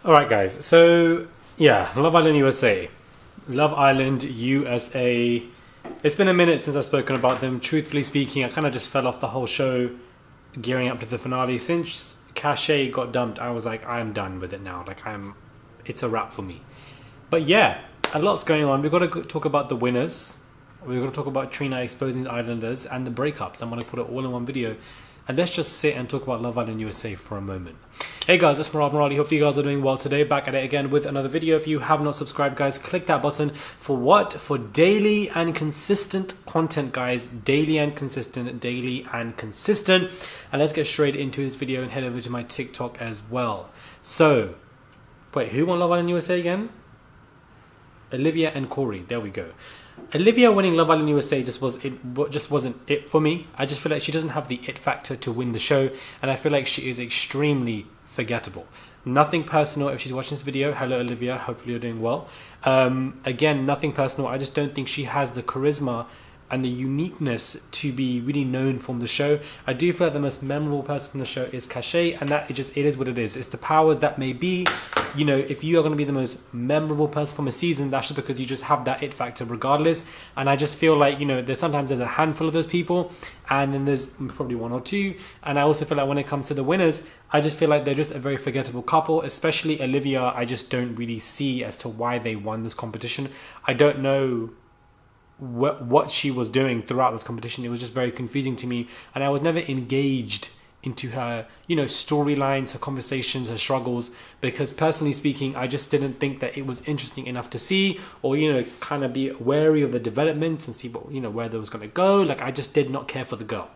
Alright guys, so yeah, Love Island USA. Love Island USA. It's been a minute since I've spoken about them. Truthfully speaking, I kind of just fell off the whole show gearing up to the finale. Since Cachet got dumped, I was like, I'm done with it now. It's a wrap for me. But yeah, a lot's going on. We've got to talk about the winners. We're going to talk about Trina exposing the Islanders and the breakups. I'm going to put it all in one video. And let's just sit and talk about Love Island USA for a moment. Hey guys, it's Morali. Hope you guys are doing well today. Back at it again with another video. If you have not subscribed, guys, click that button. For what? For daily and consistent content, guys. Daily and consistent. Daily and consistent. And let's get straight into this video and head over to my TikTok as well. So, wait, who won Love Island USA again? Olivia and Corey. There we go. Olivia winning Love Island USA just wasn't it for me. I just feel like she doesn't have the it factor to win the show, and I feel like she is extremely forgettable. Nothing personal if she's watching this video. Hello Olivia, hopefully you're doing well. Again, nothing personal. I just don't think she has the charisma and the uniqueness to be really known from the show. I do feel like the most memorable person from the show is Cachet, and that it is what it is. It's the powers that may be. You know, if you are going to be the most memorable person from a season, that's just because you just have that it factor regardless. And I just feel like, you know, there's a handful of those people, and then there's probably one or two. And I also feel like when it comes to the winners, I just feel like they're just a very forgettable couple, especially Olivia. I just don't really see as to why they won this competition. I don't know what she was doing throughout this competition. It was just very confusing to me, and I was never engaged into her, you know, storylines, her conversations, her struggles, because personally speaking, I just didn't think that it was interesting enough to see, or, you know, kind of be wary of the development and see what, you know, where they was going to go. Like, I just did not care for the girl,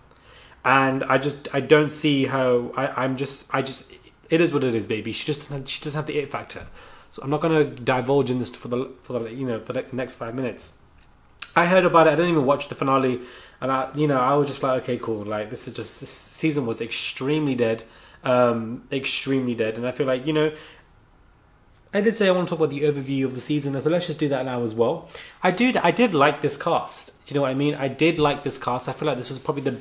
and I don't see how it is what it is, baby. She doesn't have the it factor. So I'm not going to divulge in this for the next 5 minutes. I heard about it. I didn't even watch the finale, and I was just like, okay, cool. Like, this season was extremely dead, extremely dead. And I feel like, you know, I did say I want to talk about the overview of the season, so let's just do that now as well. I did like this cast. Do you know what I mean? I did like this cast. I feel like this was probably the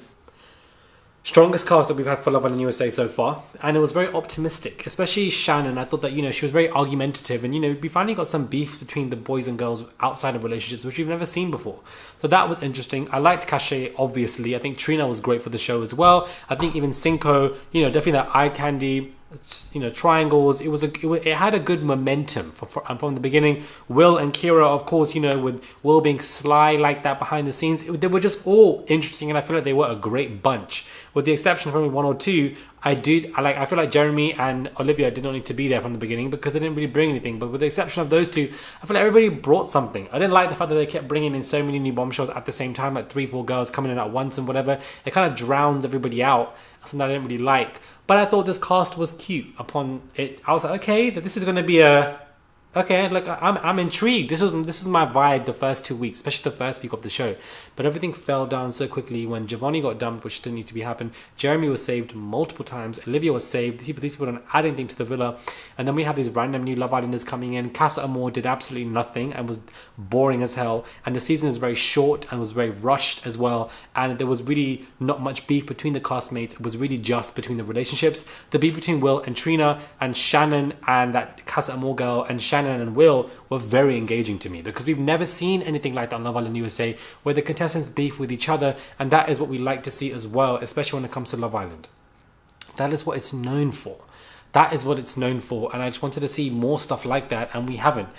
strongest cast that we've had for Love Island USA so far, and it was very optimistic, especially Shannon. I thought that, you know, she was very argumentative, and, you know, we finally got some beef between the boys and girls outside of relationships, which we've never seen before. So that was interesting. I liked Cachet, obviously. I think Trina was great for the show as well. I think even Cinco, you know, definitely that eye candy, you know, triangles. It had a good momentum from the beginning. Will and Kira, of course, you know, with Will being sly like that behind the scenes, they were just all interesting, and I feel like they were a great bunch. With the exception of only one or two, I feel like Jeremy and Olivia did not need to be there from the beginning because they didn't really bring anything. But with the exception of those two, I feel like everybody brought something. I didn't like the fact that they kept bringing in so many new bombshells at the same time, like 3-4 girls coming in at once and whatever. It kind of drowns everybody out. Something I didn't really like. But I thought this cast was cute upon it. I was like, okay, that this is going to be okay, look, I'm intrigued. This is my vibe the first 2 weeks, especially the first week of the show. But everything fell down so quickly when Giovanni got dumped, which didn't need to be happen. Jeremy was saved multiple times. Olivia was saved. These people didn't add anything to the villa. And then we have these random new Love Islanders coming in. Casa Amor did absolutely nothing and was boring as hell. And the season is very short and was very rushed as well. And there was really not much beef between the castmates. It was really just between the relationships. The beef between Will and Trina and Shannon and that Casa Amor girl and Shannon and Will were very engaging to me, because we've never seen anything like that on Love Island USA, where the contestants beef with each other, and that is what we like to see as well, especially when it comes to Love Island. That is what it's known for. That is what it's known for, and I just wanted to see more stuff like that, and we haven't.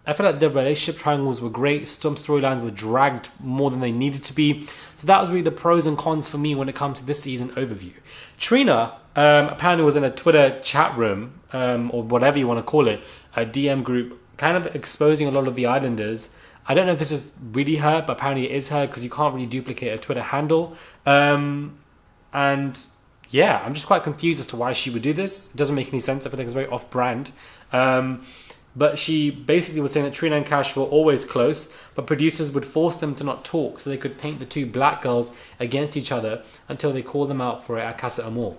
I feel like the relationship triangles were great. Some storylines were dragged more than they needed to be. So that was really the pros and cons for me when it comes to this season overview. Trina apparently was in a Twitter chat room, or whatever you want to call it, a DM group, kind of exposing a lot of the Islanders. I don't know if this is really her, but apparently it is her, because you can't really duplicate a Twitter handle. And yeah, I'm just quite confused as to why she would do this. It doesn't make any sense. I feel like it's very off-brand. But she basically was saying that Trina and Cash were always close, but producers would force them to not talk so they could paint the two black girls against each other until they called them out for it at Casa Amor.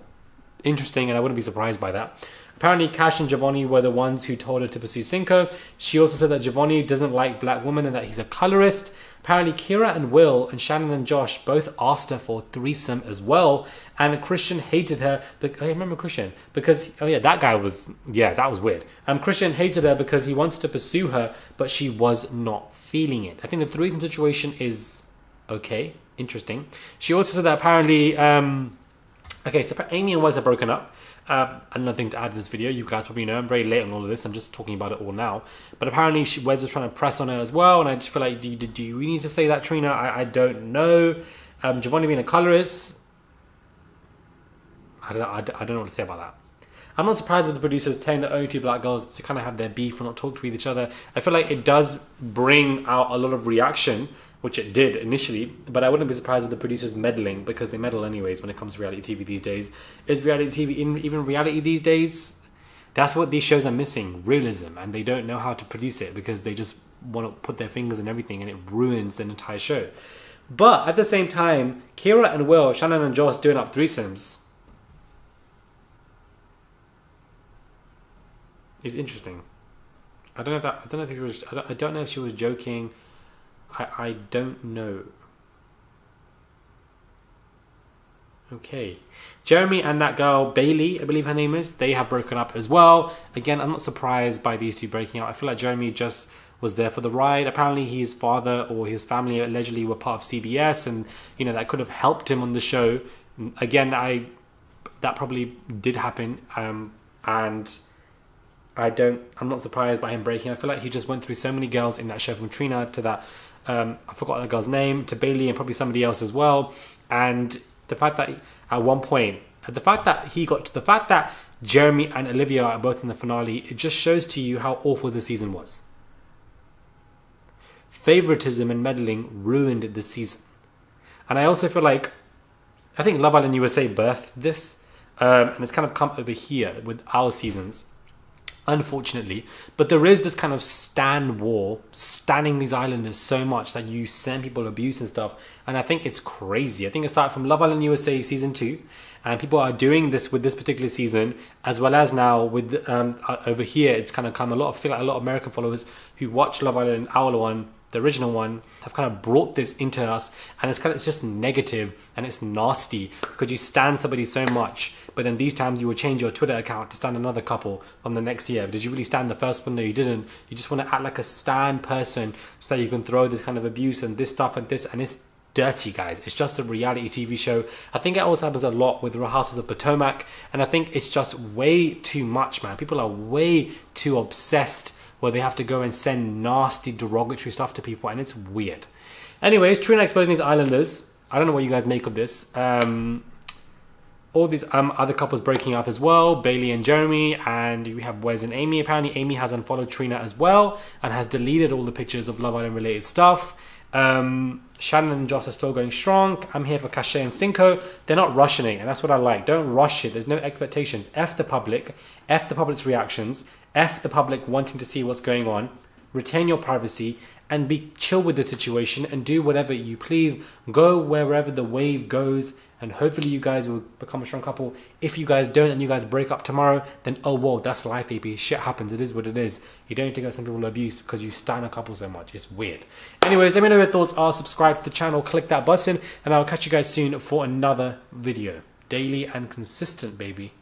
Interesting, and I wouldn't be surprised by that. Apparently, Cash and Giovanni were the ones who told her to pursue Cinco. She also said that Giovanni doesn't like black women and that he's a colorist. Apparently, Kira and Will and Shannon and Josh both asked her for a threesome as well. And Christian hated her. I remember Christian because, oh yeah, that was weird. Christian hated her because he wanted to pursue her, but she was not feeling it. I think the threesome situation is okay, interesting. She also said that apparently, so Amy and Wes are broken up. Another thing to add to this video, you guys probably know I'm very late on all of this, I'm just talking about it all now, but apparently Wes was trying to press on her as well, and I just feel like, do you need to say that, Trina? I don't know. Giovanni being a colorist, I don't know what to say about that. I'm not surprised with the producers telling the only two black girls to kind of have their beef or not talk to each other. I feel like it does bring out a lot of reaction, which it did initially, but I wouldn't be surprised with the producers meddling, because they meddle anyways when it comes to reality TV these days. Is reality TV even reality these days? That's what these shows are missing, realism, and they don't know how to produce it because they just want to put their fingers in everything and it ruins an entire show. But at the same time, Kira and Will, Shannon and Josh doing up threesomes is interesting. I don't know if she was joking. I don't know. Okay. Jeremy and that girl, Bailey, I believe her name is, they have broken up as well. Again, I'm not surprised by these two breaking up. I feel like Jeremy just was there for the ride. Apparently his father or his family allegedly were part of CBS, and that could have helped him on the show. Again, that probably did happen, and I'm not surprised by him breaking. I feel like he just went through so many girls in that show, from Trina to that I forgot that girl's name, to Bailey and probably somebody else as well. And the fact that at one point, the fact that Jeremy and Olivia are both in the finale, it just shows to you how awful the season was. Favoritism and meddling ruined the season. And I also feel like, I think Love Island USA birthed this, and it's kind of come over here with our seasons, unfortunately. But there is this kind of stan war, standing these islanders so much that you send people abuse and stuff, and I think it's crazy. I think it started from Love Island USA season 2, and people are doing this with this particular season, as well as now with over here. It's kind of come I feel like a lot of American followers who watch Love Island, our one, the original one, have kind of brought this into us, and it's just negative and it's nasty because you stan somebody so much, but then these times you will change your Twitter account to stan another couple from the next year. Did you really stan the first one? No, you didn't. You just want to act like a stan person so that you can throw this kind of abuse and this stuff and this, and it's dirty, guys. It's just a reality TV show. I think it also happens a lot with Real Housewives of Potomac, and I think it's just way too much, man. People are way too obsessed where they have to go and send nasty, derogatory stuff to people, and it's weird. Anyways, Trina exposing these islanders. I don't know what you guys make of this. All these other couples breaking up as well, Bailey and Jeremy, and we have Wes and Amy. Apparently Amy has unfollowed Trina as well and has deleted all the pictures of Love Island related stuff. Shannon and Joss are still going strong. I'm here for Cachet and Cinco. They're not rushing it, and that's what I like. Don't rush it. There's no expectations. F the public's reactions, F the public wanting to see what's going on. Retain your privacy and be chill with the situation and do whatever you please. Go wherever the wave goes, and hopefully you guys will become a strong couple. If you guys don't and you guys break up tomorrow, then oh well, that's life, baby. Shit happens. It is what it is. You don't need to go some people abuse because you stan a couple so much. It's weird. Anyways, let me know your thoughts are. Subscribe to the channel, click that button, and I'll catch you guys soon for another video. Daily and consistent, baby.